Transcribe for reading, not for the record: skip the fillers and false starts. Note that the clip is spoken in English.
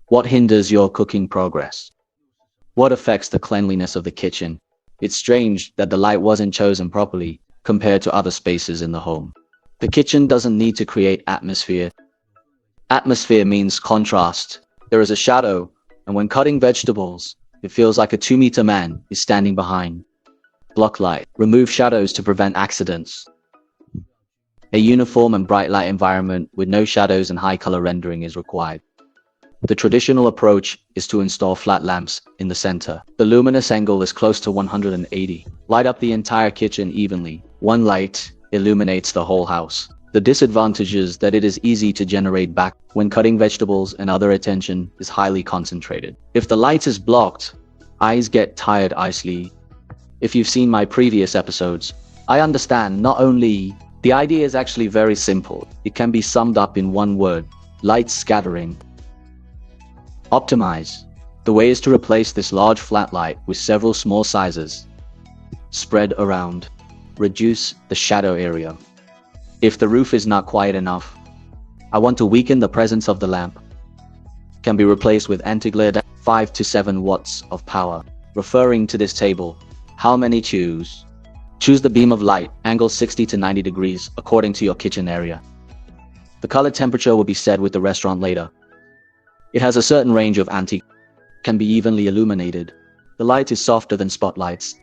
What hinders your cooking progress? What affects the cleanliness of the kitchen? It's strange that the light wasn't chosen properly compared to other spaces in the home. The kitchen doesn't need to create atmosphere. Atmosphere means contrast. There is a shadow, and when cutting vegetables, it feels like a 2-meter man is standing behind. Block light. Remove shadows to prevent accidents. A uniform and bright light environment with no shadows and high color rendering is required. The traditional approach is to install flat lamps in the center. The luminous angle is close to 180. Light up the entire kitchen evenly. One light illuminates the whole house. The disadvantage is that it is easy to generate back when cutting vegetables and other attention is highly concentrated. If the light is blocked, eyes get tired easily. If you've seen my previous episodes, I understand not only the idea is actually very simple. It can be summed up in one word: light scattering. Optimize. The way is to replace this large flat light with several small sizes. Spread around. Reduce the shadow area. If the roof is not quiet enough, I want to weaken the presence of the lamp. Can be replaced with anti-glare 5 to 7 watts of power. Referring to this table, how many choose? Choose the beam of light, angle 60 to 90 degrees according to your kitchen area. The color temperature will be set with the restaurant later. It has a certain range of can be evenly illuminated. The light is softer than spotlights